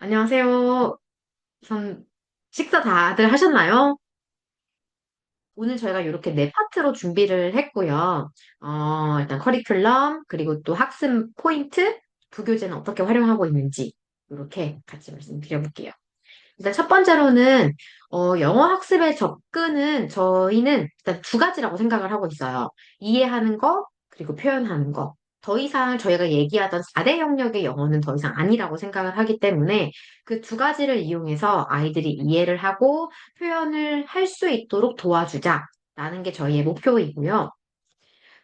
안녕하세요. 우선 식사 다들 하셨나요? 오늘 저희가 이렇게 네 파트로 준비를 했고요. 일단 커리큘럼, 그리고 또 학습 포인트, 부교재는 어떻게 활용하고 있는지 이렇게 같이 말씀드려볼게요. 일단 첫 번째로는 영어 학습의 접근은 저희는 일단 두 가지라고 생각을 하고 있어요. 이해하는 거, 그리고 표현하는 거. 더 이상 저희가 얘기하던 4대 영역의 영어는 더 이상 아니라고 생각을 하기 때문에 그 두 가지를 이용해서 아이들이 이해를 하고 표현을 할 수 있도록 도와주자라는 게 저희의 목표이고요.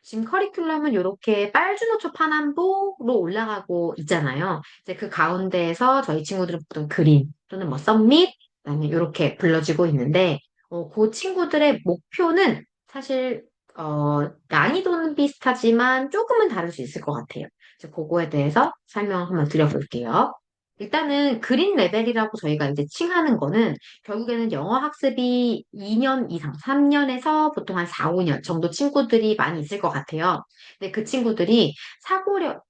지금 커리큘럼은 이렇게 빨주노초 파남보로 올라가고 있잖아요. 이제 그 가운데에서 저희 친구들은 보통 그림 또는 뭐 썸밋, 그다음에 이렇게 불러지고 있는데, 그 친구들의 목표는 사실 난이도는 비슷하지만 조금은 다를 수 있을 것 같아요. 그래서 그거에 대해서 설명 한번 드려볼게요. 일단은 그린 레벨이라고 저희가 이제 칭하는 거는 결국에는 영어 학습이 2년 이상, 3년에서 보통 한 4, 5년 정도 친구들이 많이 있을 것 같아요. 근데 그 친구들이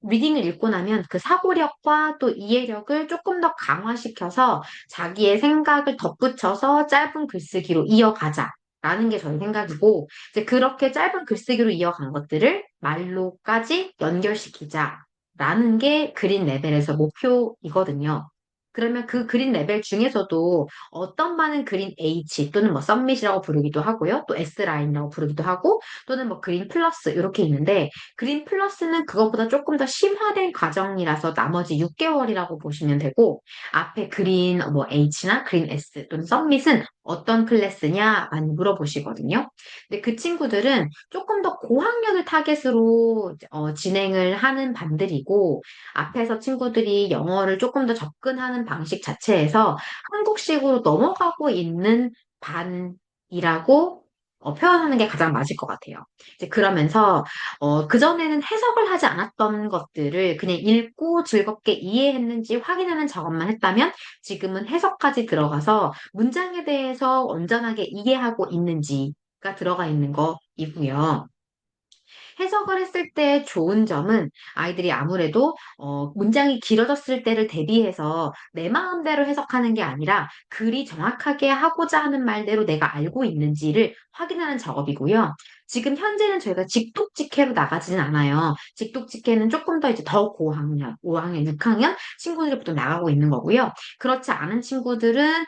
리딩을 읽고 나면 그 사고력과 또 이해력을 조금 더 강화시켜서 자기의 생각을 덧붙여서 짧은 글쓰기로 이어가자. 라는 게 저희 생각이고, 이제 그렇게 짧은 글쓰기로 이어간 것들을 말로까지 연결시키자. 라는 게 그린 레벨에서 목표이거든요. 그러면 그 그린 레벨 중에서도 어떤 반은 그린 H 또는 뭐 썸밋이라고 부르기도 하고요. 또 S라인이라고 부르기도 하고 또는 뭐 그린 플러스 이렇게 있는데 그린 플러스는 그것보다 조금 더 심화된 과정이라서 나머지 6개월이라고 보시면 되고 앞에 그린 뭐 H나 그린 S 또는 썸밋은 어떤 클래스냐 많이 물어보시거든요. 근데 그 친구들은 조금 더 고학년을 타겟으로 진행을 하는 반들이고 앞에서 친구들이 영어를 조금 더 접근하는 방식 자체에서 한국식으로 넘어가고 있는 반이라고 표현하는 게 가장 맞을 것 같아요. 이제 그러면서 그전에는 해석을 하지 않았던 것들을 그냥 읽고 즐겁게 이해했는지 확인하는 작업만 했다면 지금은 해석까지 들어가서 문장에 대해서 온전하게 이해하고 있는지가 들어가 있는 거이고요. 해석을 했을 때 좋은 점은 아이들이 아무래도 문장이 길어졌을 때를 대비해서 내 마음대로 해석하는 게 아니라 글이 정확하게 하고자 하는 말대로 내가 알고 있는지를 확인하는 작업이고요. 지금 현재는 저희가 직독직해로 나가지는 않아요. 직독직해는 조금 더 이제 더 고학년, 5학년, 6학년 친구들이 보통 나가고 있는 거고요. 그렇지 않은 친구들은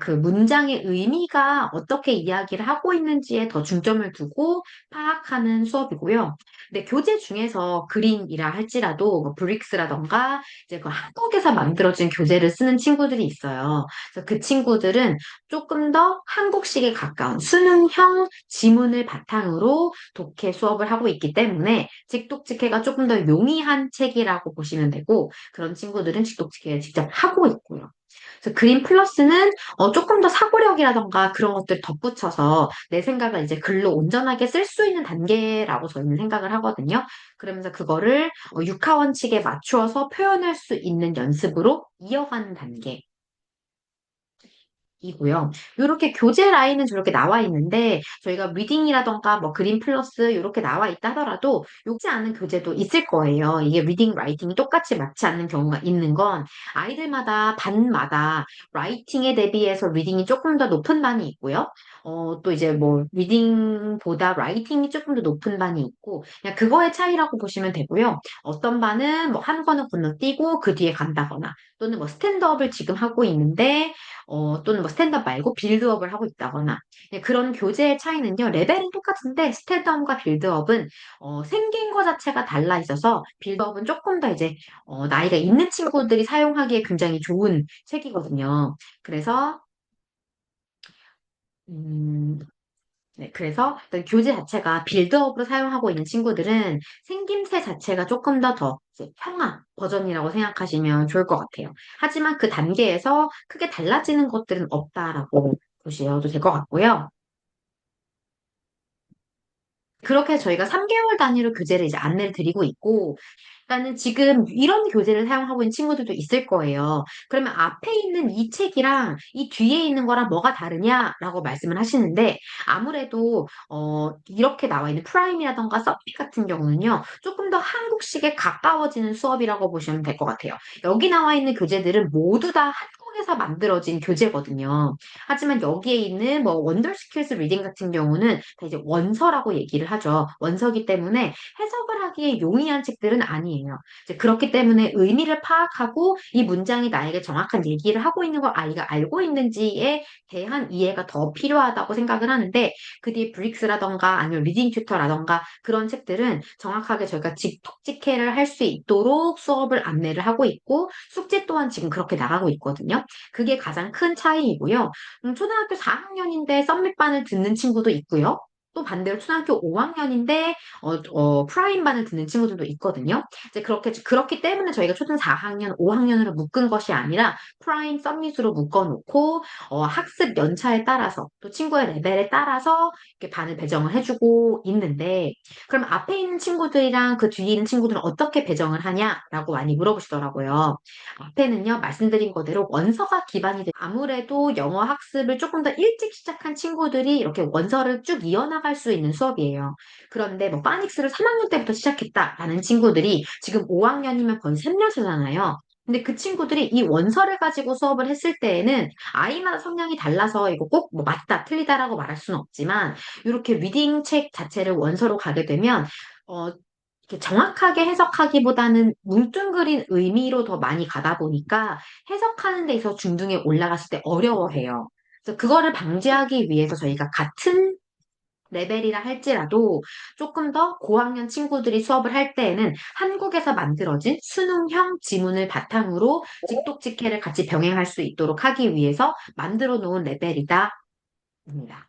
그 문장의 의미가 어떻게 이야기를 하고 있는지에 더 중점을 두고 파악하는 수업이고요. 근데 교재 중에서 그린이라 할지라도 뭐 브릭스라던가 이제 그 한국에서 만들어진 교재를 쓰는 친구들이 있어요. 그래서 그 친구들은 조금 더 한국식에 가까운 수능형 지문을 바탕으로 독해 수업을 하고 있기 때문에 직독직해가 조금 더 용이한 책이라고 보시면 되고 그런 친구들은 직독직해를 직접 하고 있고요. 그래서 그린 플러스는 조금 더 사고력이라던가 그런 것들 덧붙여서 내 생각을 이제 글로 온전하게 쓸 수 있는 단계라고 저희는 생각을 하거든요. 그러면서 그거를 육하 원칙에 맞추어서 표현할 수 있는 연습으로 이어가는 단계. 이고요. 이렇게 교재 라인은 저렇게 나와 있는데 저희가 리딩이라던가 뭐 그린 플러스 이렇게 나와 있다 하더라도 욕지 않은 교재도 있을 거예요. 이게 리딩, 라이팅이 똑같이 맞지 않는 경우가 있는 건 아이들마다 반마다 라이팅에 대비해서 리딩이 조금 더 높은 반이 있고요. 또 이제 뭐 리딩보다 라이팅이 조금 더 높은 반이 있고 그냥 그거의 차이라고 보시면 되고요. 어떤 반은 뭐 한 권을 건너뛰고 그 뒤에 간다거나 또는 뭐 스탠드업을 지금 하고 있는데 또는 뭐 스탠드업 말고 빌드업을 하고 있다거나 네, 그런 교재의 차이는요. 레벨은 똑같은데 스탠드업과 빌드업은 생긴 거 자체가 달라 있어서 빌드업은 조금 더 이제 나이가 있는 친구들이 사용하기에 굉장히 좋은 책이거든요. 그래서 음, 네, 그래서 일단 교재 자체가 빌드업으로 사용하고 있는 친구들은 생김새 자체가 조금 더 이제 평화 버전이라고 생각하시면 좋을 것 같아요. 하지만 그 단계에서 크게 달라지는 것들은 없다라고 보셔도 될 것 같고요. 그렇게 저희가 3개월 단위로 교재를 이제 안내를 드리고 있고, 나는 지금 이런 교재를 사용하고 있는 친구들도 있을 거예요. 그러면 앞에 있는 이 책이랑 이 뒤에 있는 거랑 뭐가 다르냐라고 말씀을 하시는데 아무래도 이렇게 나와 있는 프라임이라던가 서밋 같은 경우는요. 조금 더 한국식에 가까워지는 수업이라고 보시면 될 것 같아요. 여기 나와 있는 교재들은 모두 다 한국에서 만들어진 교재거든요. 하지만 여기에 있는 뭐 원더 스킬스 리딩 같은 경우는 다 이제 원서라고 얘기를 하죠. 원서기 때문에 해석을 하기에 용이한 책들은 아니에요. 이제 그렇기 때문에 의미를 파악하고 이 문장이 나에게 정확한 얘기를 하고 있는 걸 아이가 알고 있는지에 대한 이해가 더 필요하다고 생각을 하는데 그 뒤에 브릭스라던가 아니면 리딩 튜터라던가 그런 책들은 정확하게 저희가 직독직해를 할 수 있도록 수업을 안내를 하고 있고 숙제 또한 지금 그렇게 나가고 있거든요. 그게 가장 큰 차이이고요. 초등학교 4학년인데 썸밋반을 듣는 친구도 있고요. 또 반대로 초등학교 5학년인데 프라임반을 듣는 친구들도 있거든요. 이제 그렇기 때문에 저희가 초등 4학년, 5학년으로 묶은 것이 아니라 프라임 썸밋으로 묶어놓고 학습 연차에 따라서 또 친구의 레벨에 따라서 이렇게 반을 배정을 해주고 있는데 그럼 앞에 있는 친구들이랑 그 뒤에 있는 친구들은 어떻게 배정을 하냐라고 많이 물어보시더라고요. 앞에는요, 말씀드린 거대로 원서가 기반이 돼. 아무래도 영어 학습을 조금 더 일찍 시작한 친구들이 이렇게 원서를 쭉 이어나갈 수 있는 수업이에요. 그런데 뭐 파닉스를 3학년 때부터 시작했다라는 친구들이 지금 5학년이면 거의 3년차잖아요. 근데 그 친구들이 이 원서를 가지고 수업을 했을 때에는 아이마다 성향이 달라서 이거 꼭 뭐 맞다, 틀리다라고 말할 수는 없지만 이렇게 리딩 책 자체를 원서로 가게 되면 어, 이렇게 정확하게 해석하기보다는 뭉뚱그린 의미로 더 많이 가다 보니까 해석하는 데 있어서 중등에 올라갔을 때 어려워해요. 그래서 그거를 방지하기 위해서 저희가 같은 레벨이라 할지라도 조금 더 고학년 친구들이 수업을 할 때에는 한국에서 만들어진 수능형 지문을 바탕으로 직독직해를 같이 병행할 수 있도록 하기 위해서 만들어 놓은 레벨이다. 입니다.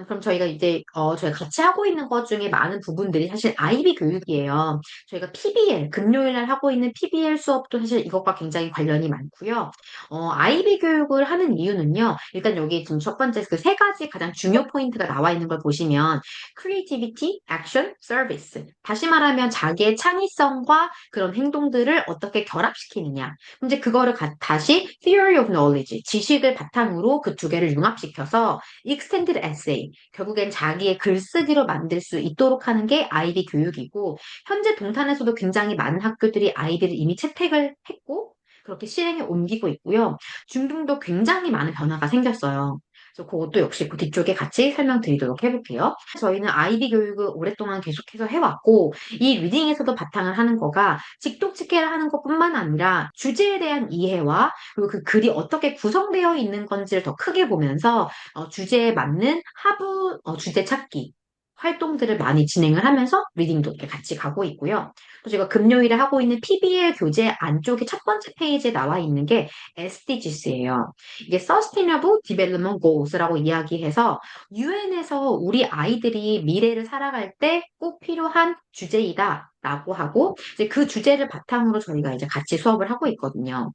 그럼 저희가 이제 저희가 같이 하고 있는 것 중에 많은 부분들이 사실 IB 교육이에요. 저희가 PBL 금요일 날 하고 있는 PBL 수업도 사실 이것과 굉장히 관련이 많고요. IB 교육을 하는 이유는요. 일단 여기 지금 첫 번째 그 세 가지 가장 중요 포인트가 나와 있는 걸 보시면 creativity, action, service. 다시 말하면 자기의 창의성과 그런 행동들을 어떻게 결합시키느냐. 이제 그거를 다시 theory of knowledge, 지식을 바탕으로 그 두 개를 융합시켜서 extended essay, 결국엔 자기의 글쓰기로 만들 수 있도록 하는 게 아이비 교육이고, 현재 동탄에서도 굉장히 많은 학교들이 아이비를 이미 채택을 했고, 그렇게 실행에 옮기고 있고요. 중등도 굉장히 많은 변화가 생겼어요. 그래서 그것도 역시 그 뒤쪽에 같이 설명드리도록 해볼게요. 저희는 아이비 교육을 오랫동안 계속해서 해왔고, 이 리딩에서도 바탕을 하는 거가 직독직해를 하는 것뿐만 아니라 주제에 대한 이해와 그리고 그 글이 어떻게 구성되어 있는 건지를 더 크게 보면서 주제에 맞는 하부 주제 찾기 활동들을 많이 진행을 하면서 리딩도 이렇게 같이 가고 있고요. 또 제가 금요일에 하고 있는 PBL 교재 안쪽에 첫 번째 페이지에 나와 있는 게 SDGs예요. 이게 Sustainable Development Goals라고 이야기해서 유엔에서 우리 아이들이 미래를 살아갈 때 꼭 필요한 주제이다. 라고 하고 이제 그 주제를 바탕으로 저희가 이제 같이 수업을 하고 있거든요.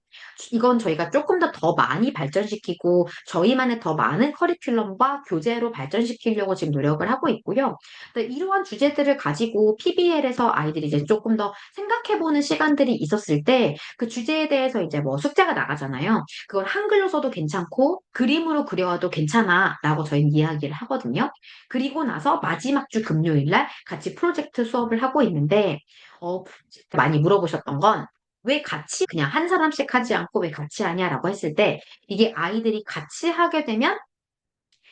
이건 저희가 조금 더 많이 발전시키고 저희만의 더 많은 커리큘럼과 교재로 발전시키려고 지금 노력을 하고 있고요. 이러한 주제들을 가지고 PBL에서 아이들이 이제 조금 더 생각해보는 시간들이 있었을 때 그 주제에 대해서 이제 뭐 숙제가 나가잖아요. 그걸 한글로 써도 괜찮고 그림으로 그려와도 괜찮아라고 저희는 이야기를 하거든요. 그리고 나서 마지막 주 금요일 날 같이 프로젝트 수업을 하고 있는데 많이 물어보셨던 건 왜 같이 그냥 한 사람씩 하지 않고 왜 같이 하냐라고 했을 때 이게 아이들이 같이 하게 되면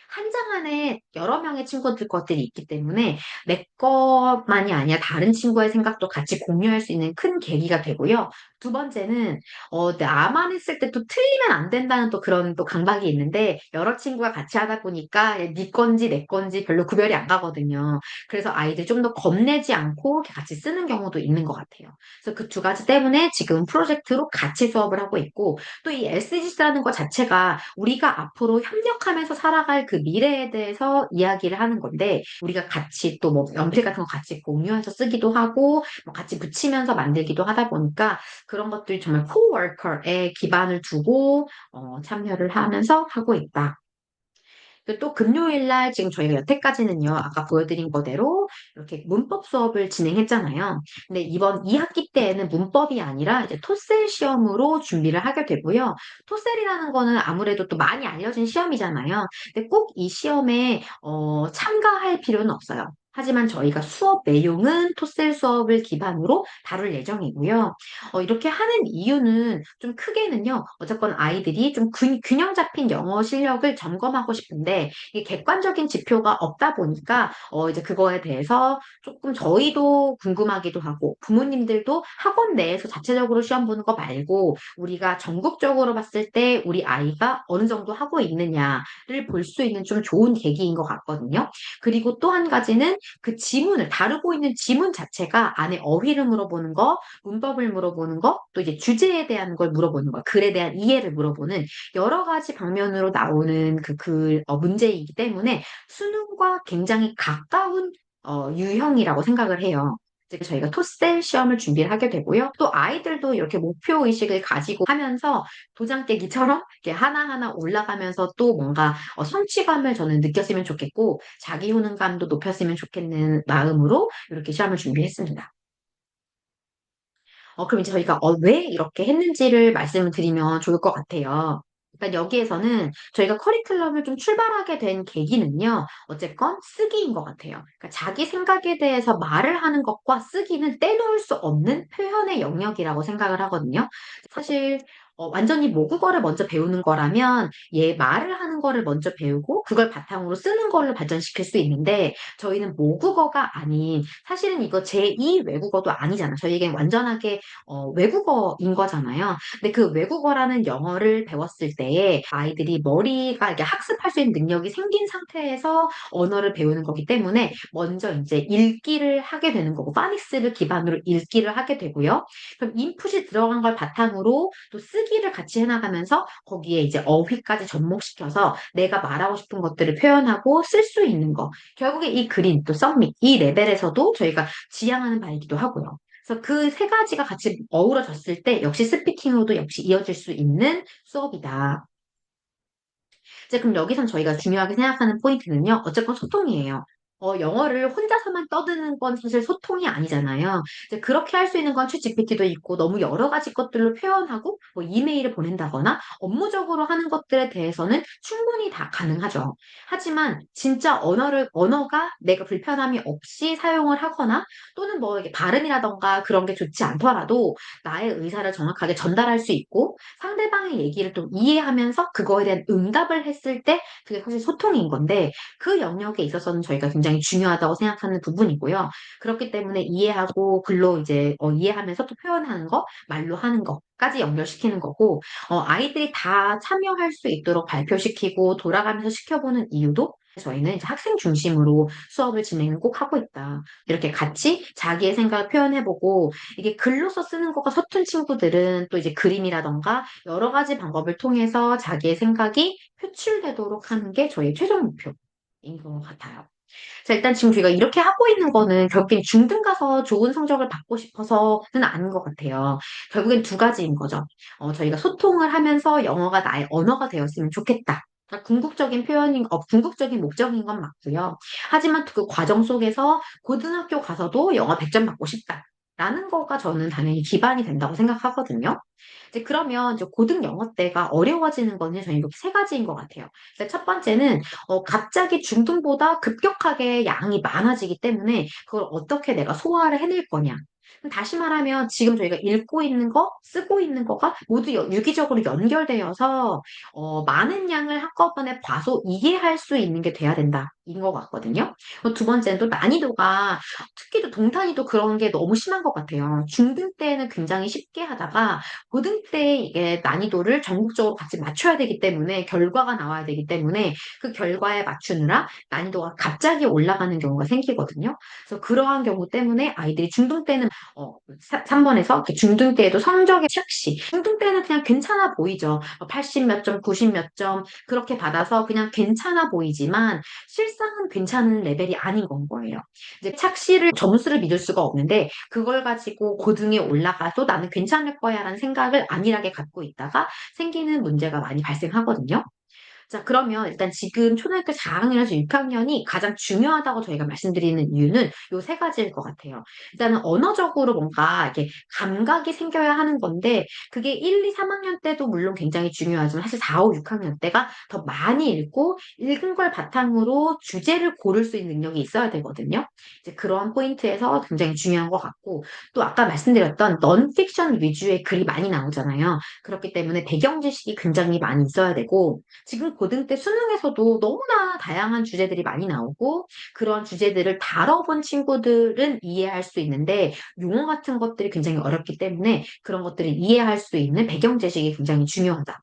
한 장 안에 여러 명의 친구들 것들이 있기 때문에 내 것만이 아니라 다른 친구의 생각도 같이 공유할 수 있는 큰 계기가 되고요. 두 번째는 나만 했을 때 또 틀리면 안 된다는 또 그런 또 강박이 있는데 여러 친구가 같이 하다 보니까 네 건지 내 건지 별로 구별이 안 가거든요. 그래서 아이들 좀 더 겁내지 않고 이렇게 같이 쓰는 경우도 있는 것 같아요. 그래서 그 두 가지 때문에 지금 프로젝트로 같이 수업을 하고 있고 또 이 SDGs라는 것 자체가 우리가 앞으로 협력하면서 살아갈 그 미래에 대해서 이야기를 하는 건데 우리가 같이 또 뭐 연필 같은 거 같이 공유해서 쓰기도 하고 뭐 같이 붙이면서 만들기도 하다 보니까 그런 것들이 정말 코워커에 기반을 두고 참여를 하면서 하고 있다. 또 금요일 날 지금 저희가 여태까지는요, 아까 보여드린 거대로 이렇게 문법 수업을 진행했잖아요. 근데 이번 2학기 때에는 문법이 아니라 이제 토셀 시험으로 준비를 하게 되고요. 토셀이라는 거는 아무래도 또 많이 알려진 시험이잖아요. 근데 꼭 이 시험에 참가할 필요는 없어요. 하지만 저희가 수업 내용은 토셀 수업을 기반으로 다룰 예정이고요. 이렇게 하는 이유는 좀 크게는요, 어쨌건 아이들이 좀 균형 잡힌 영어 실력을 점검하고 싶은데, 이게 객관적인 지표가 없다 보니까, 이제 그거에 대해서 조금 저희도 궁금하기도 하고, 부모님들도 학원 내에서 자체적으로 시험 보는 거 말고, 우리가 전국적으로 봤을 때 우리 아이가 어느 정도 하고 있느냐를 볼 수 있는 좀 좋은 계기인 것 같거든요. 그리고 또 한 가지는 그 지문을, 다루고 있는 지문 자체가 안에 어휘를 물어보는 거, 문법을 물어보는 거, 또 이제 주제에 대한 걸 물어보는 거, 글에 대한 이해를 물어보는 여러 가지 방면으로 나오는 문제이기 때문에 수능과 굉장히 가까운 유형이라고 생각을 해요. 그래서 저희가 토셀 시험을 준비를 하게 되고요. 또 아이들도 이렇게 목표 의식을 가지고 하면서 도장 깨기처럼 이렇게 하나하나 올라가면서 또 뭔가 성취감을 저는 느꼈으면 좋겠고 자기 효능감도 높였으면 좋겠는 마음으로 이렇게 시험을 준비했습니다. 그럼 이제 저희가 왜 이렇게 했는지를 말씀을 드리면 좋을 것 같아요. 일단 여기에서는 저희가 커리큘럼을 좀 출발하게 된 계기는요, 어쨌건 쓰기인 것 같아요. 그러니까 자기 생각에 대해서 말을 하는 것과 쓰기는 떼놓을 수 없는 표현의 영역이라고 생각을 하거든요. 사실 완전히 모국어를 먼저 배우는 거라면 얘 말을 하는 거를 먼저 배우고 그걸 바탕으로 쓰는 걸로 발전시킬 수 있는데 저희는 모국어가 아닌 사실은 이거 제2 외국어도 아니잖아. 저희에겐 완전하게 외국어인 거잖아요. 근데 그 외국어라는 영어를 배웠을 때에 아이들이 머리가 이렇게 학습할 수 있는 능력이 생긴 상태에서 언어를 배우는 거기 때문에 먼저 이제 읽기를 하게 되는 거고, 파닉스를 기반으로 읽기를 하게 되고요. 그럼 인풋이 들어간 걸 바탕으로 또 쓰기를 같이 해나가면서 거기에 이제 어휘까지 접목시켜서 내가 말하고 싶은 것들을 표현하고 쓸 수 있는 거. 결국에 이 그린 또 썸밋 이 레벨에서도 저희가 지향하는 바이기도 하고요. 그래서 그 세 가지가 같이 어우러졌을 때 역시 스피킹으로도 역시 이어질 수 있는 수업이다. 이제 그럼 여기선 저희가 중요하게 생각하는 포인트는요. 어쨌건 소통이에요. 영어를 혼자서만 떠드는 건 사실 소통이 아니잖아요. 이제 그렇게 할 수 있는 건 챗GPT도 있고 너무 여러 가지 것들로 표현하고 뭐 이메일을 보낸다거나 업무적으로 하는 것들에 대해서는 충분히 다 가능하죠. 하지만 진짜 언어가 내가 불편함이 없이 사용을 하거나 또는 뭐 이게 발음이라던가 그런 게 좋지 않더라도 나의 의사를 정확하게 전달할 수 있고 상대방의 얘기를 또 이해하면서 그거에 대한 응답을 했을 때 그게 사실 소통인 건데 그 영역에 있어서는 저희가 굉장히 중요하다고 생각하는 부분이고요. 그렇기 때문에 이해하고 글로 이제 이해하면서 또 표현하는 거, 말로 하는 거까지 연결시키는 거고 아이들이 다 참여할 수 있도록 발표시키고 돌아가면서 시켜보는 이유도 저희는 이제 학생 중심으로 수업을 진행을 꼭 하고 있다. 이렇게 같이 자기의 생각을 표현해보고 이게 글로써 쓰는 거가 서툰 친구들은 또 이제 그림이라던가 여러 가지 방법을 통해서 자기의 생각이 표출되도록 하는 게 저희의 최종 목표인 것 같아요. 자, 일단 지금 저희가 이렇게 하고 있는 거는 결국엔 중등 가서 좋은 성적을 받고 싶어서는 아닌 것 같아요. 결국엔 두 가지인 거죠. 저희가 소통을 하면서 영어가 나의 언어가 되었으면 좋겠다. 그러니까 궁극적인 목적인 건 맞고요. 하지만 그 과정 속에서 고등학교 가서도 영어 100점 받고 싶다. 라는 거가 저는 당연히 기반이 된다고 생각하거든요. 이제 그러면 이제 고등 영어 때가 어려워지는 거는 저는 이렇게 세 가지인 것 같아요. 일단 첫 번째는 갑자기 중등보다 급격하게 양이 많아지기 때문에 그걸 어떻게 내가 소화를 해낼 거냐. 그럼 다시 말하면 지금 저희가 읽고 있는 거, 쓰고 있는 거가 모두 유기적으로 연결되어서 많은 양을 한꺼번에 봐서 이해할 수 있는 게 돼야 된다. 인 것 같거든요. 두 번째는 또 난이도가 특히 또 동탄이도 그런 게 너무 심한 것 같아요. 중등 때는 굉장히 쉽게 하다가 고등 때 이게 난이도를 전국적으로 같이 맞춰야 되기 때문에 결과가 나와야 되기 때문에 그 결과에 맞추느라 난이도가 갑자기 올라가는 경우가 생기거든요. 그래서 그러한 경우 때문에 아이들이 중등 때는 3번에서 중등 때에도 성적의 착시 중등 때는 그냥 괜찮아 보이죠. 80 몇 점, 90 몇 점 그렇게 받아서 그냥 괜찮아 보이지만 실상은 괜찮은 레벨이 아닌 건 거예요. 이제 착시를 점수를 믿을 수가 없는데 그걸 가지고 고등에 올라가도 나는 괜찮을 거야라는 생각을 안일하게 갖고 있다가 생기는 문제가 많이 발생하거든요. 자, 그러면 일단 지금 초등학교 4학년에서 6학년이 가장 중요하다고 저희가 말씀드리는 이유는 요 세 가지일 것 같아요. 일단은 언어적으로 뭔가 이렇게 감각이 생겨야 하는 건데, 그게 1, 2, 3학년 때도 물론 굉장히 중요하지만 사실 4, 5, 6학년 때가 더 많이 읽고, 읽은 걸 바탕으로 주제를 고를 수 있는 능력이 있어야 되거든요. 이제 그러한 포인트에서 굉장히 중요한 것 같고, 또 아까 말씀드렸던 넌픽션 위주의 글이 많이 나오잖아요. 그렇기 때문에 배경 지식이 굉장히 많이 있어야 되고, 지금 고등 때 수능에서도 너무나 다양한 주제들이 많이 나오고 그런 주제들을 다뤄본 친구들은 이해할 수 있는데 용어 같은 것들이 굉장히 어렵기 때문에 그런 것들을 이해할 수 있는 배경 지식이 굉장히 중요하다.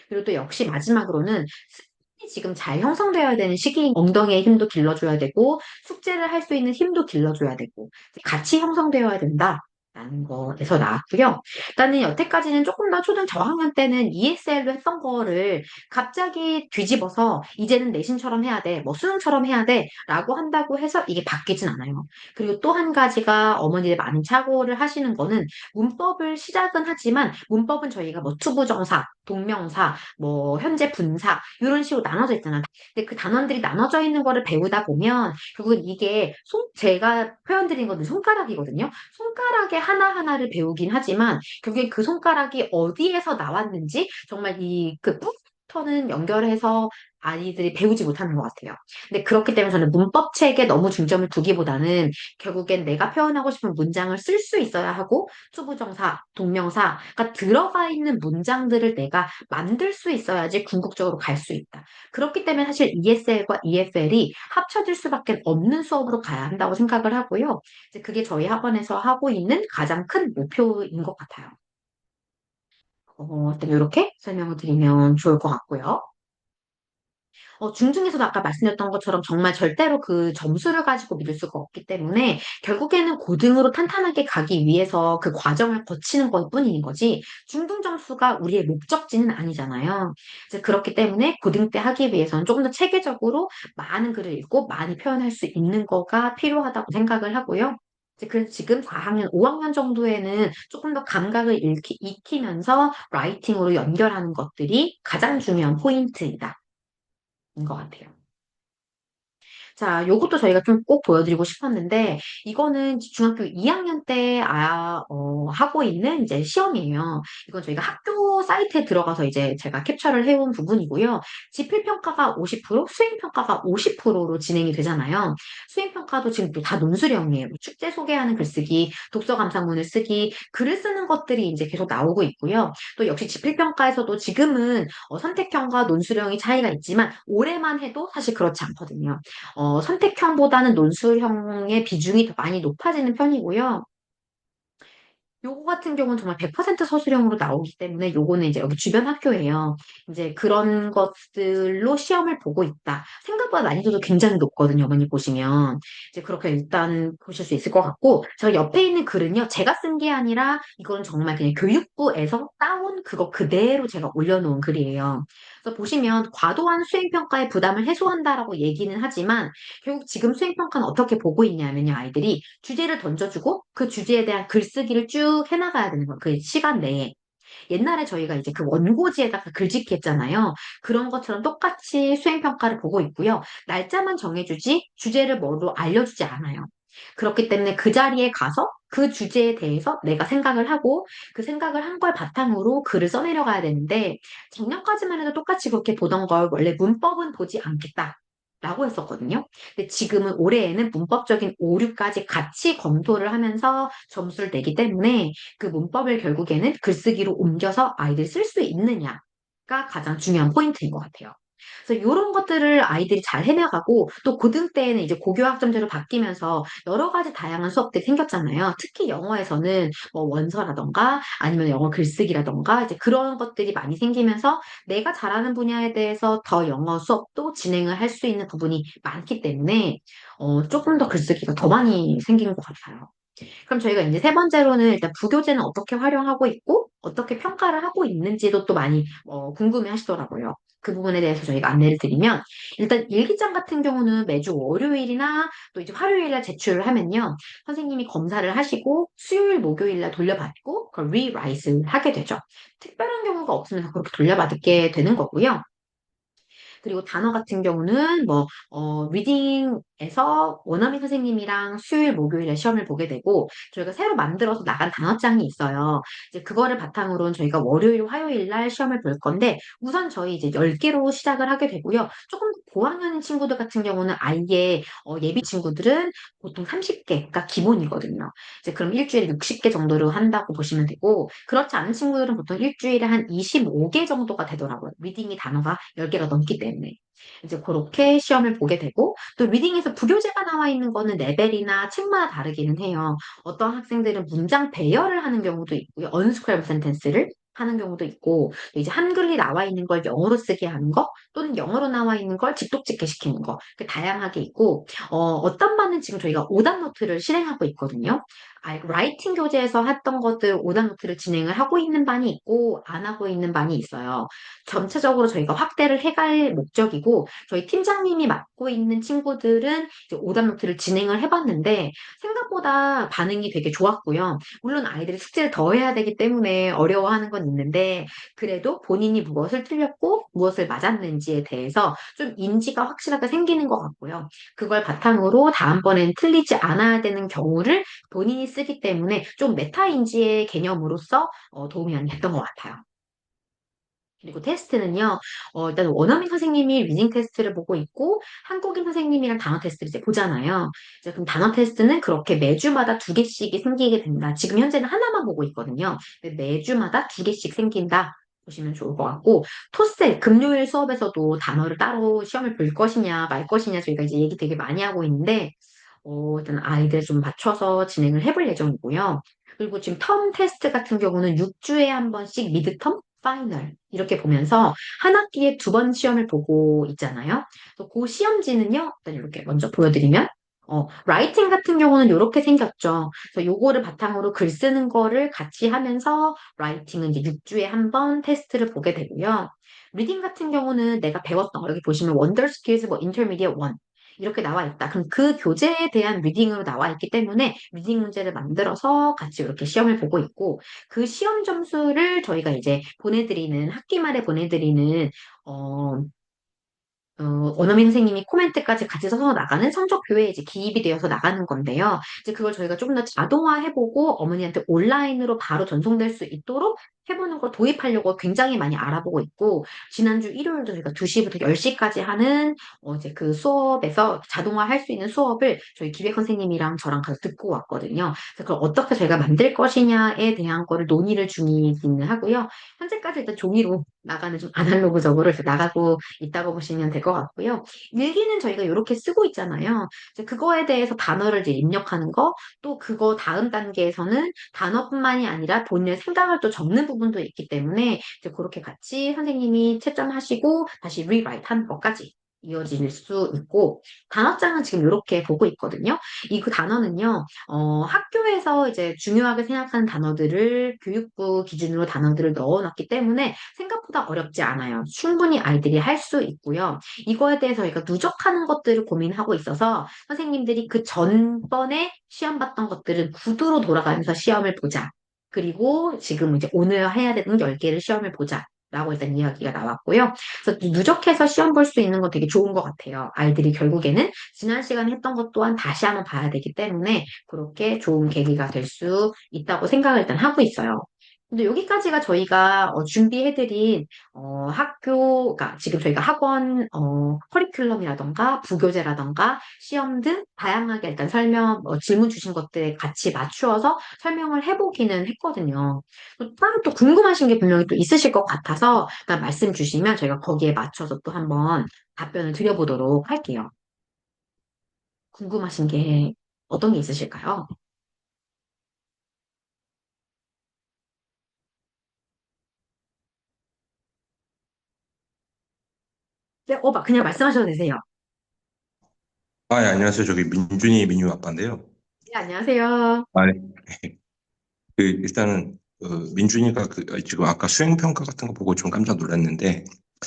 그리고 또 역시 마지막으로는 습관이 지금 잘 형성되어야 되는 시기인 엉덩이의 힘도 길러줘야 되고 숙제를 할 수 있는 힘도 길러줘야 되고 같이 형성되어야 된다. 라는 거에서 나왔고요. 일단은 여태까지는 조금 더 초등 저학년 때는 ESL로 했던 거를 갑자기 뒤집어서 이제는 내신처럼 해야 돼, 뭐 수능처럼 해야 돼 라고 한다고 해서 이게 바뀌진 않아요. 그리고 또 한 가지가 어머니들 많은 착오를 하시는 거는 문법을 시작은 하지만 문법은 저희가 뭐 투부정사, 동명사, 뭐 현재 분사 이런 식으로 나눠져 있잖아요. 근데 그 단원들이 나눠져 있는 거를 배우다 보면 결국은 이게 제가 표현드린 거는 손가락이거든요. 손가락에 하나하나를 배우긴 하지만 결국엔 그 손가락이 어디에서 나왔는지 정말 이그 뿌리부터는 연결해서 아이들이 배우지 못하는 것 같아요. 근데 그렇기 때문에 저는 문법책에 너무 중점을 두기보다는 결국엔 내가 표현하고 싶은 문장을 쓸 수 있어야 하고 투부정사, 동명사가 들어가 있는 문장들을 내가 만들 수 있어야지 궁극적으로 갈 수 있다. 그렇기 때문에 사실 ESL과 EFL이 합쳐질 수밖에 없는 수업으로 가야 한다고 생각을 하고요. 이제 그게 저희 학원에서 하고 있는 가장 큰 목표인 것 같아요. 일단 이렇게 설명을 드리면 좋을 것 같고요. 중중에서도 아까 말씀드렸던 것처럼 정말 절대로 그 점수를 가지고 믿을 수가 없기 때문에 결국에는 고등으로 탄탄하게 가기 위해서 그 과정을 거치는 것뿐인 거지 중등 점수가 우리의 목적지는 아니잖아요. 이제 그렇기 때문에 고등 때 하기 위해서는 조금 더 체계적으로 많은 글을 읽고 많이 표현할 수 있는 거가 필요하다고 생각을 하고요. 이제 그래서 지금 4학년, 5학년 정도에는 조금 더 감각을 익히면서 라이팅으로 연결하는 것들이 가장 중요한 포인트이다. 인 것 같아요. 자, 요것도 저희가 좀 꼭 보여드리고 싶었는데, 이거는 중학교 2학년 때, 하고 있는 이제 시험이에요. 이건 저희가 학교 사이트에 들어가서 이제 제가 캡처를 해온 부분이고요. 지필평가가 50%, 수행평가가 50%로 진행이 되잖아요. 수행평가도 지금 또 다 논술형이에요. 뭐 축제 소개하는 글쓰기, 독서 감상문을 쓰기, 글을 쓰는 것들이 이제 계속 나오고 있고요. 또 역시 지필평가에서도 지금은 선택형과 논술형이 차이가 있지만, 올해만 해도 사실 그렇지 않거든요. 선택형보다는 논술형의 비중이 더 많이 높아지는 편이고요. 요거 같은 경우는 정말 100% 서술형으로 나오기 때문에 요거는 이제 여기 주변 학교예요. 이제 그런 것들로 시험을 보고 있다. 생각보다 난이도도 굉장히 높거든요. 어머니 보시면. 이제 그렇게 일단 보실 수 있을 것 같고, 저 옆에 있는 글은요. 제가 쓴 게 아니라 이건 정말 그냥 교육부에서 따온 그거 그대로 제가 올려놓은 글이에요. 그래서 보시면 과도한 수행평가의 부담을 해소한다라고 얘기는 하지만 결국 지금 수행평가는 어떻게 보고 있냐면요. 아이들이 주제를 던져주고 그 주제에 대한 글쓰기를 쭉 해나가야 되는 거예요. 그 시간 내에. 옛날에 저희가 이제 그 원고지에다가 글짓기 했잖아요. 그런 것처럼 똑같이 수행평가를 보고 있고요. 날짜만 정해주지 주제를 뭐로 알려주지 않아요. 그렇기 때문에 그 자리에 가서 그 주제에 대해서 내가 생각을 하고 그 생각을 한 걸 바탕으로 글을 써내려가야 되는데 작년까지만 해도 똑같이 그렇게 보던 걸 원래 문법은 보지 않겠다. 라고 했었거든요. 근데 지금은 올해에는 문법적인 오류까지 같이 검토를 하면서 점수를 내기 때문에 그 문법을 결국에는 글쓰기로 옮겨서 아이들이 쓸 수 있느냐가 가장 중요한 포인트인 것 같아요. 그래서 이런 것들을 아이들이 잘 해나가고 또 고등 때에는 이제 고교학점제로 바뀌면서 여러 가지 다양한 수업들이 생겼잖아요. 특히 영어에서는 뭐 원서라던가 아니면 영어 글쓰기라던가 이제 그런 것들이 많이 생기면서 내가 잘하는 분야에 대해서 더 영어 수업도 진행을 할 수 있는 부분이 많기 때문에 조금 더 글쓰기가 더 많이 생긴 것 같아요. 그럼 저희가 이제 세 번째로는 일단 부교재는 어떻게 활용하고 있고 어떻게 평가를 하고 있는지도 또 많이 궁금해 하시더라고요. 그 부분에 대해서 저희가 안내를 드리면 일단 일기장 같은 경우는 매주 월요일이나 또 이제 화요일날 제출을 하면요. 선생님이 검사를 하시고 수요일, 목요일날 돌려받고 그걸 리라이트를 하게 되죠. 특별한 경우가 없으면 그렇게 돌려받게 되는 거고요. 그리고 단어 같은 경우는 뭐, 리딩에서 원어민 선생님이랑 수요일, 목요일에 시험을 보게 되고, 저희가 새로 만들어서 나간 단어장이 있어요. 이제 그거를 바탕으로는 저희가 월요일, 화요일 날 시험을 볼 건데, 우선 저희 이제 10개로 시작을 하게 되고요. 조금 고학년 친구들 같은 경우는 아예 예비 친구들은 보통 30개가 기본이거든요. 이제 그럼 일주일에 60개 정도로 한다고 보시면 되고, 그렇지 않은 친구들은 보통 일주일에 한 25개 정도가 되더라고요. 리딩이 단어가 10개가 넘기 때문에. 이제 그렇게 시험을 보게 되고, 또 리딩에서 부교재가 나와 있는 거는 레벨이나 책마다 다르기는 해요. 어떤 학생들은 문장 배열을 하는 경우도 있고요. 언스크램블 센텐스를 하는 경우도 있고, 또 이제 한글이 나와 있는 걸 영어로 쓰게 하는 거, 또는 영어로 나와 있는 걸 직독짓게 시키는 거, 다양하게 있고, 어떤 반은 지금 저희가 오답 노트를 실행하고 있거든요. 라이팅 교재에서 했던 것들 오답 노트를 진행을 하고 있는 반이 있고, 안 하고 있는 반이 있어요. 전체적으로 저희가 확대를 해갈 목적이고, 저희 팀장님이 맡고 있는 친구들은 이제 오답 노트를 진행을 해봤는데, 생각보다 반응이 되게 좋았고요. 물론 아이들이 숙제를 더 해야 되기 때문에 어려워하는 건 있는데, 그래도 본인이 무엇을 틀렸고, 무엇을 맞았는지에 대해서 좀 인지가 확실하게 생기는 것 같고요. 그걸 바탕으로 다음번엔 틀리지 않아야 되는 경우를 본인이 쓰기 때문에 좀 메타인지의 개념으로서 도움이 많이 됐던 것 같아요. 그리고 테스트는요, 일단 원어민 선생님이 리딩 테스트를 보고 있고, 한국인 선생님이랑 단어 테스트를 이제 보잖아요. 이제 그럼 단어 테스트는 그렇게 매주마다 두 개씩이 생기게 된다. 지금 현재는 하나만 보고 있거든요. 근데 매주마다 두 개씩 생긴다. 보시면 좋을 것 같고, 토셀, 금요일 수업에서도 단어를 따로 시험을 볼 것이냐, 말 것이냐, 저희가 이제 얘기 되게 많이 하고 있는데, 일단 아이들 좀 맞춰서 진행을 해볼 예정이고요. 그리고 지금 텀 테스트 같은 경우는 6주에 한 번씩 미드텀, 파이널 이렇게 보면서 한 학기에 두 번 시험을 보고 있잖아요. 그래서 그 시험지는요, 일단 이렇게 먼저 보여드리면 라이팅 같은 경우는 이렇게 생겼죠. 그래서 요거를 바탕으로 글 쓰는 거를 같이 하면서 라이팅은 이제 6주에 한 번 테스트를 보게 되고요. 리딩 같은 경우는 내가 배웠던 거 여기 보시면 원더 스킬즈 뭐 인터미디어 1 이렇게 나와 있다. 그럼 그 교재에 대한 리딩으로 나와 있기 때문에 리딩 문제를 만들어서 같이 이렇게 시험을 보고 있고 그 시험 점수를 저희가 이제 보내드리는 학기 말에 보내드리는 어, 원어민 선생님이 코멘트까지 같이 써서 나가는 성적표에 이제 기입이 되어서 나가는 건데요. 이제 그걸 저희가 조금 더 자동화해보고 어머니한테 온라인으로 바로 전송될 수 있도록 해보는 걸 도입하려고 굉장히 많이 알아보고 있고, 지난주 일요일도 저희가 2시부터 10시까지 하는 이제 그 수업에서 자동화할 수 있는 수업을 저희 기획 선생님이랑 저랑 가서 듣고 왔거든요. 그래서 그걸 어떻게 저희가 만들 것이냐에 대한 거를 논의를 중이기는 하고요. 현재까지 일단 종이로 나가는 좀 아날로그적으로 이렇게 나가고 있다고 보시면 될 것 같고요. 일기는 저희가 이렇게 쓰고 있잖아요. 이제 그거에 대해서 단어를 이제 입력하는 거, 또 그거 다음 단계에서는 단어뿐만이 아니라 본인의 생각을 또 적는 부분도 있기 때문에 이제 그렇게 같이 선생님이 채점하시고 다시 리라이트 하는 것까지 이어질 수 있고, 단어장은 지금 이렇게 보고 있거든요. 이 그 단어는요, 학교에서 이제 중요하게 생각하는 단어들을 교육부 기준으로 단어들을 넣어놨기 때문에 생각보다 어렵지 않아요. 충분히 아이들이 할 수 있고요. 이거에 대해서 저희가 누적하는 것들을 고민하고 있어서 선생님들이 그 전번에 시험 봤던 것들은 구두로 돌아가면서 시험을 보자. 그리고 지금 이제 오늘 해야 되는 10개를 시험을 보자. 라고 일단 이야기가 나왔고요. 그래서 누적해서 시험 볼 수 있는 건 되게 좋은 것 같아요. 아이들이 결국에는 지난 시간에 했던 것 또한 다시 한번 봐야 되기 때문에 그렇게 좋은 계기가 될 수 있다고 생각을 일단 하고 있어요. 근데 여기까지가 저희가 준비해드린 학교가 지금 저희가 학원 커리큘럼이라던가 부교재라던가 시험 등 다양하게 일단 설명 질문 주신 것들에 같이 맞추어서 설명을 해보기는 했거든요. 또 따로 또 궁금하신 게 분명히 또 있으실 것 같아서 일단 말씀 주시면 저희가 거기에 맞춰서 또 한번 답변을 드려보도록 할게요. 궁금하신 게 어떤 게 있으실까요? 네, 그냥 말씀하셔도 되세요. 아, 예, 안녕하세요. 저기 민준이 민유 아빠인데요. 네, 안녕하세요. 아, 네. 일단은 민준이가 지금 아까 수행평가 같은 거 보고 좀 깜짝 놀랐는데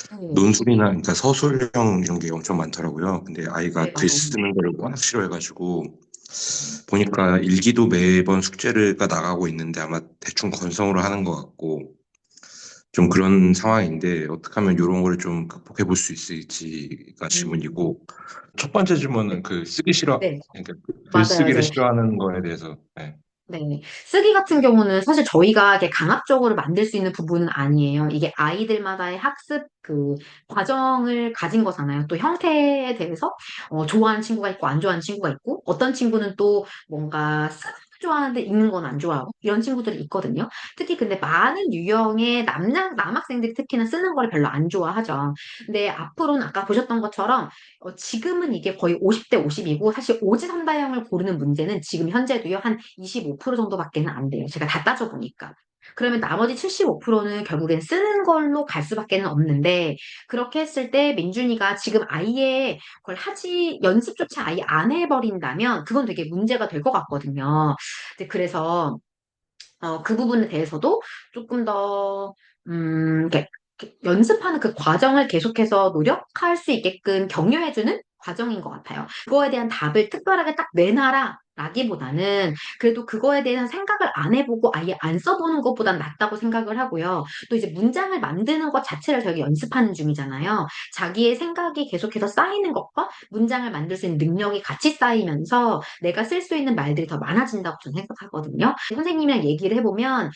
네, 논술이나 그러니까 서술형 이런 게 엄청 많더라고요. 근데 네, 아이가 글 맞아요. 쓰는 거를 워낙 싫어해가지고 보니까 일기도 매번 숙제가 나가고 있는데 아마 대충 건성으로 하는 것 같고 좀 그런 상황인데 어떻게 하면 이런 거를 좀 극복해 볼 수 있을지가 음, 질문이고 첫 번째 질문은 그 쓰기 싫어 네, 그러니까 맞아요, 글쓰기를 맞아요. 싫어하는 거에 대해서 네. 네. 쓰기 같은 경우는 사실 저희가 이렇게 강압적으로 만들 수 있는 부분은 아니에요. 이게 아이들마다의 학습 그 과정을 가진 거잖아요. 또 형태에 대해서 좋아하는 친구가 있고 안 좋아하는 친구가 있고 어떤 친구는 또 뭔가 쓰는 거 좋아하는데 읽는 건 안 좋아하고 이런 친구들이 있거든요. 특히 근데 많은 유형의 남학생들이 특히나 쓰는 걸 별로 안 좋아하죠. 근데 앞으로는 아까 보셨던 것처럼 지금은 이게 거의 50대 50이고 사실 오지선다형을 고르는 문제는 지금 현재도요 한 25% 정도밖에는 안 돼요. 제가 다 따져보니까. 그러면 나머지 75%는 결국엔 쓰는 걸로 갈 수밖에는 없는데 그렇게 했을 때 민준이가 지금 아예 그걸 하지 연습조차 아예 안 해버린다면 그건 되게 문제가 될 것 같거든요. 이제 그래서 그 부분에 대해서도 조금 더, 이렇게 연습하는 그 과정을 계속해서 노력할 수 있게끔 격려해주는 과정인 것 같아요. 그거에 대한 답을 특별하게 딱 내놔라. 라기보다는 그래도 그거에 대한 생각을 안 해보고 아예 안 써보는 것보단 낫다고 생각을 하고요. 또 이제 문장을 만드는 것 자체를 저희가 연습하는 중이잖아요. 자기의 생각이 계속해서 쌓이는 것과 문장을 만들 수 있는 능력이 같이 쌓이면서 내가 쓸 수 있는 말들이 더 많아진다고 저는 생각하거든요. 선생님이랑 얘기를 해보면,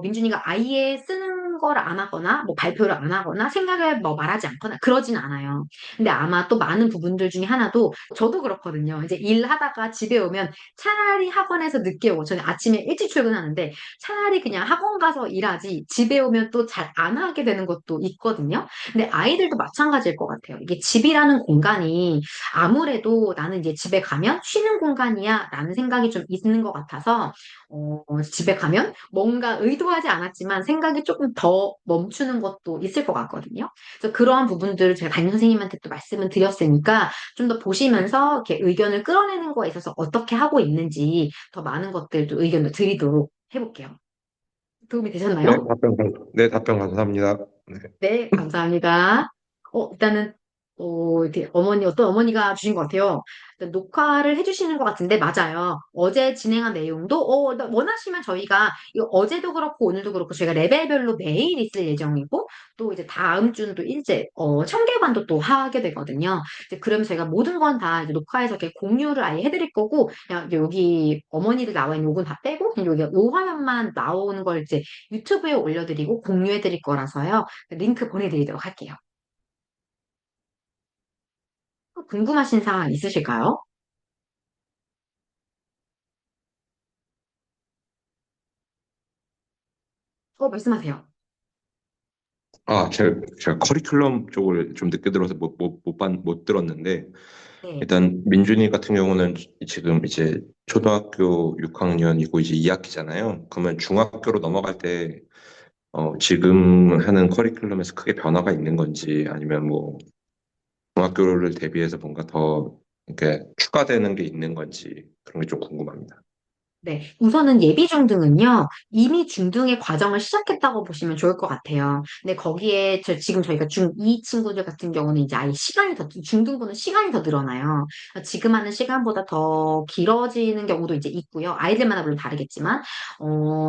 민준이가 아예 쓰는 걸 안 하거나, 뭐 발표를 안 하거나, 생각을 뭐 말하지 않거나, 그러진 않아요. 근데 아마 또 많은 부분들 중에 하나도, 저도 그렇거든요. 이제 일하다가 집에 오면 차라리 학원에서 늦게 오고, 저는 아침에 일찍 출근하는데, 차라리 그냥 학원 가서 일하지, 집에 오면 또 잘 안 하게 되는 것도 있거든요. 근데 아이들도 마찬가지일 것 같아요. 이게 집이라는 공간이 아무래도 나는 이제 집에 가면 쉬는 공간이야 라는 생각이 좀 있는 것 같아서 집에 가면 뭔가 의도하지 않았지만 생각이 조금 더 멈추는 것도 있을 것 같거든요. 그래서 그러한 부분들을 제가 담임 선생님한테 또 말씀을 드렸으니까 좀 더 보시면서 이렇게 의견을 끌어내는 거에 있어서 어떻게 하고 있는지 더 많은 것들도 의견을 드리도록 해볼게요. 도움이 네, 되셨나요? 네, 답변 감사합니다. 네. 네, 감사합니다. 일단은, 이렇게 어떤 어머니가 주신 것 같아요. 일단 녹화를 해주시는 것 같은데, 맞아요. 어제 진행한 내용도, 원하시면 저희가, 이거 어제도 그렇고, 오늘도 그렇고, 저희가 레벨별로 매일 있을 예정이고, 또 이제 다음 주는 또 일제, 청계관도 또 하게 되거든요. 이제 그러면 저희가 모든 건 다 이제 녹화해서 이렇게 공유를 아예 해드릴 거고, 그냥 이제 여기 어머니들 나와 있는 요건 다 빼고, 그냥 여기 요 화면만 나오는 걸 이제 유튜브에 올려드리고 공유해드릴 거라서요. 링크 보내드리도록 할게요. 또 궁금하신 사항 있으실까요? 말씀하세요. 제가 커리큘럼 쪽을 좀 늦게 들어서 못 들었는데, 네. 일단 민준이 같은 경우는 지금 이제 초등학교 6학년이고 이제 2학기잖아요. 그러면 중학교로 넘어갈 때, 지금 하는 커리큘럼에서 크게 변화가 있는 건지 아니면 뭐 중학교를 대비해서 뭔가 더 이렇게 추가되는 게 있는 건지 그런 게 좀 궁금합니다. 네, 우선은 예비 중등은요, 이미 중등의 과정을 시작했다고 보시면 좋을 것 같아요. 근데 거기에 지금 저희가 중2 친구들 같은 경우는 이제 아예 중등부는 시간이 더 늘어나요. 지금 하는 시간보다 더 길어지는 경우도 이제 있고요. 아이들마다 물론 다르겠지만,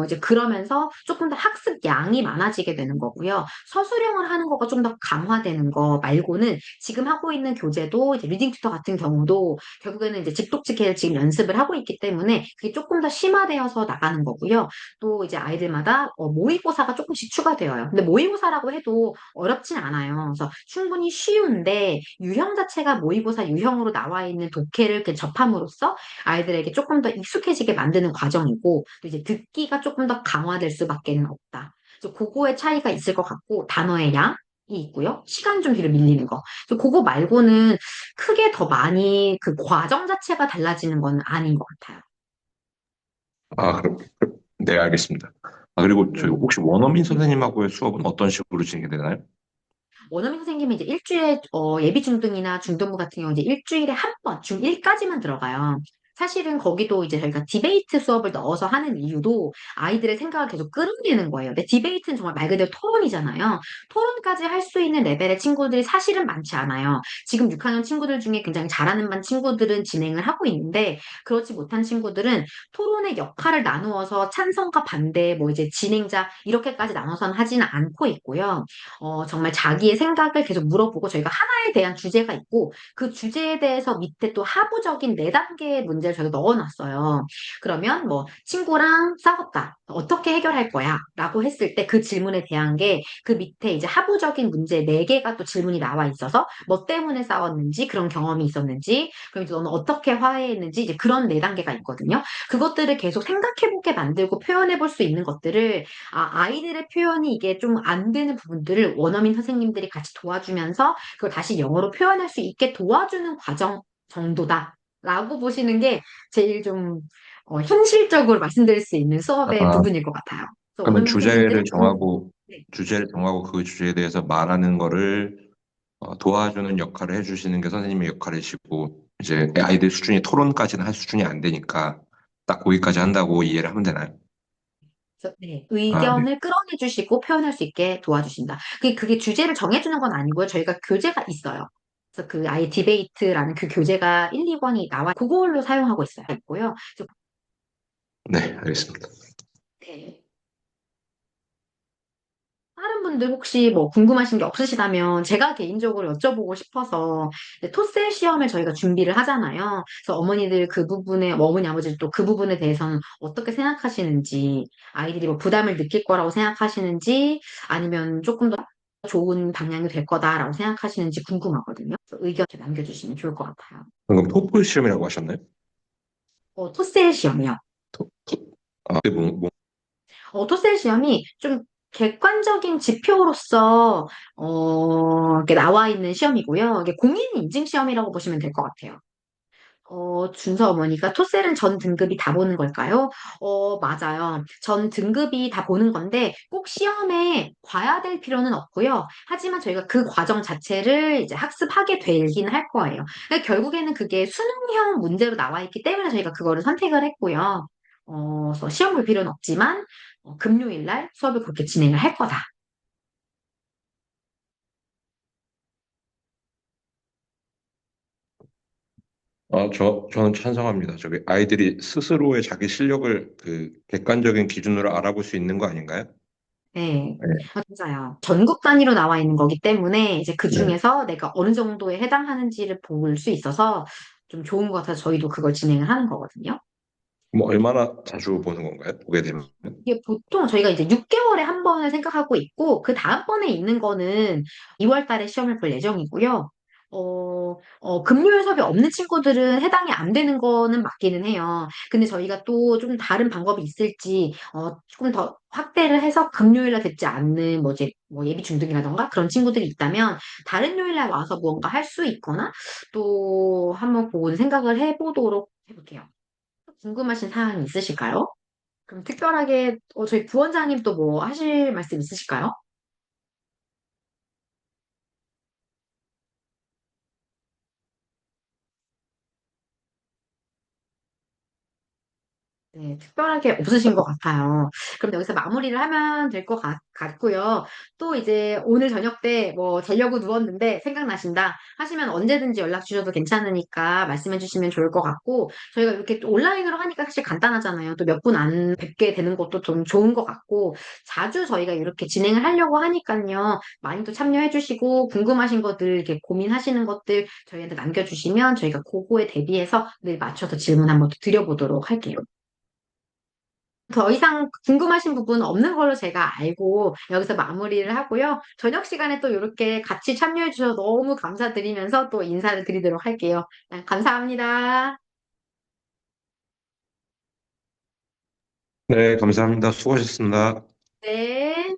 이제 그러면서 조금 더 학습 양이 많아지게 되는 거고요. 서술형을 하는 거가 좀 더 강화되는 거 말고는 지금 하고 있는 교재도 이제 리딩 튜터 같은 경우도 결국에는 이제 직독직해를 지금 연습을 하고 있기 때문에 그게 조금 더 심화되어서 나가는 거고요. 또 이제 아이들마다 모의고사가 조금씩 추가되어요. 근데 모의고사라고 해도 어렵진 않아요. 그래서 충분히 쉬운데 유형 자체가 모의고사 유형으로 나와 있는 독해를 이렇게 접함으로써 아이들에게 조금 더 익숙해지게 만드는 과정이고 또 이제 듣기가 조금 더 강화될 수밖에는 없다. 그래서 그거의 차이가 있을 것 같고 단어의 양이 있고요. 시간 좀 뒤로 밀리는 거. 그래서 그거 말고는 크게 더 많이 그 과정 자체가 달라지는 건 아닌 것 같아요. 네, 알겠습니다. 그리고 저희 네. 혹시 원어민 선생님하고의 수업은 어떤 식으로 진행이 되나요? 원어민 선생님이 이제 일주일에 예비 중등이나 중등부 같은 경우 이제 일주일에 한 번, 중1까지만 들어가요. 사실은 거기도 이제 저희가 디베이트 수업을 넣어서 하는 이유도 아이들의 생각을 계속 끌어내는 거예요. 근데 디베이트는 정말 말 그대로 토론이잖아요. 토론까지 할 수 있는 레벨의 친구들이 사실은 많지 않아요. 지금 6학년 친구들 중에 굉장히 잘하는 반 친구들은 진행을 하고 있는데 그렇지 못한 친구들은 토론의 역할을 나누어서 찬성과 반대, 뭐 이제 진행자 이렇게까지 나눠서는 하지는 않고 있고요. 정말 자기의 생각을 계속 물어보고 저희가 하나에 대한 주제가 있고 그 주제에 대해서 밑에 또 하부적인 네 단계의 문제를 저희가 넣어놨어요. 그러면 뭐 친구랑 싸웠다. 어떻게 해결할 거야? 라고 했을 때 그 질문에 대한 게 그 밑에 이제 하부적인 문제 네개가또 질문이 나와 있어서 뭐 때문에 싸웠는지 그런 경험이 있었는지 그럼 이제 너는 어떻게 화해했는지 이제 그런 네 단계가 있거든요. 그것들을 계속 생각해보게 만들고 표현해볼 수 있는 것들을 아이들의 표현이 이게 좀 안 되는 부분들을 원어민 선생님들이 같이 도와주면서 그걸 다시 영어로 표현할 수 있게 도와주는 과정 정도다. 라고 보시는 게 제일 좀 현실적으로 말씀드릴 수 있는 수업의 아, 부분일 것 같아요. 그래서 그러면 원어민 선생님들은 네. 주제를 정하고 그 주제에 대해서 말하는 거를 도와주는 역할을 해주시는 게 선생님의 역할이시고, 이제 아이들 수준이 토론까지는 할 수준이 안 되니까 딱 거기까지 한다고 이해를 하면 되나요? 그래서 네, 아, 네. 의견을 끌어내 주시고 표현할 수 있게 도와주신다. 그게 주제를 정해주는 건 아니고요. 저희가 교재가 있어요. 그래서 그 아예 디베이트라는 그 교재가 1, 2권이 나와 그걸로 사용하고 있어요. 있고요. 그래서 네, 알겠습니다. 네. 다른 분들 혹시 뭐 궁금하신 게 없으시다면 제가 개인적으로 여쭤보고 싶어서 이제 토셀 시험을 저희가 준비를 하잖아요. 그래서 어머니들 그 부분에 뭐 어머니 아버지 또 그 부분에 대해서는 어떻게 생각하시는지 아이들이 뭐 부담을 느낄 거라고 생각하시는지 아니면 조금 더 좋은 방향이 될 거다라고 생각하시는지 궁금하거든요. 그래서 의견 이렇게 남겨주시면 좋을 것 같아요. 방금 토플 시험이라고 하셨나요? 토셀 시험이요. 그게 토셀 시험이 좀 객관적인 지표로서 이렇게 나와 있는 시험이고요. 이게 공인 인증 시험이라고 보시면 될 것 같아요. 준서 어머니가 토셀은 전 등급이 다 보는 걸까요? 맞아요. 전 등급이 다 보는 건데 꼭 시험에 봐야 될 필요는 없고요. 하지만 저희가 그 과정 자체를 이제 학습하게 되긴 할 거예요. 그러니까 결국에는 그게 수능형 문제로 나와 있기 때문에 저희가 그거를 선택을 했고요. 그래서 시험 볼 필요는 없지만 금요일 날 수업을 그렇게 진행을 할 거다. 저는 찬성합니다. 저기 아이들이 스스로의 자기 실력을 그 객관적인 기준으로 알아볼 수 있는 거 아닌가요? 네, 네. 맞아요. 전국 단위로 나와 있는 거기 때문에 이제 그 네. 중에서 내가 어느 정도에 해당하는지를 볼 수 있어서 좀 좋은 것 같아서 저희도 그걸 진행을 하는 거거든요. 뭐 얼마나 자주 보는 건가요? 보게 되면? 이게 보통 저희가 이제 6개월에 한 번을 생각하고 있고, 그 다음번에 있는 거는 2월 달에 시험을 볼 예정이고요. 금요일 수업이 없는 친구들은 해당이 안 되는 거는 맞기는 해요. 근데 저희가 또 좀 다른 방법이 있을지, 조금 더 확대를 해서 금요일날 듣지 않는, 뭐 이제, 뭐 예비 중등이라던가 그런 친구들이 있다면, 다른 요일날 와서 무언가 할 수 있거나, 또 한번 그건 생각을 해보도록 해볼게요. 궁금하신 사항이 있으실까요? 그럼 특별하게 저희 부원장님 또 뭐 하실 말씀 있으실까요? 네, 특별하게 없으신 것 같아요. 그럼 여기서 마무리를 하면 될 것 같고요. 또 이제 오늘 저녁 때 뭐 자려고 누웠는데 생각나신다 하시면 언제든지 연락 주셔도 괜찮으니까 말씀해 주시면 좋을 것 같고 저희가 이렇게 또 온라인으로 하니까 사실 간단하잖아요. 또 몇 분 안 뵙게 되는 것도 좀 좋은 것 같고 자주 저희가 이렇게 진행을 하려고 하니까요. 많이 또 참여해 주시고 궁금하신 것들 이렇게 고민하시는 것들 저희한테 남겨주시면 저희가 그거에 대비해서 늘 맞춰서 질문 한번 또 드려보도록 할게요. 더 이상 궁금하신 부분 없는 걸로 제가 알고 여기서 마무리를 하고요. 저녁 시간에 또 이렇게 같이 참여해 주셔서 너무 감사드리면서 또 인사를 드리도록 할게요. 감사합니다. 네, 감사합니다. 수고하셨습니다. 네.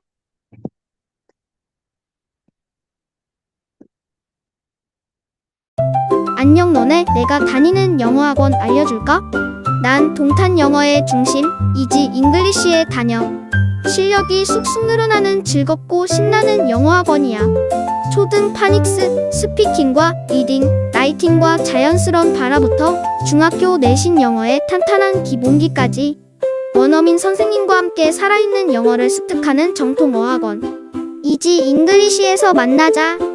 안녕 너네 내가 다니는 영어학원 알려줄까? 난 동탄 영어의 중심 이지 잉글리시에 다녀. 실력이 쑥쑥 늘어나는 즐겁고 신나는 영어학원이야. 초등 파닉스, 스피킹과 리딩, 라이팅과 자연스러운 발화부터 중학교 내신 영어의 탄탄한 기본기까지 원어민 선생님과 함께 살아있는 영어를 습득하는 정통 어학원 이지 잉글리시에서 만나자.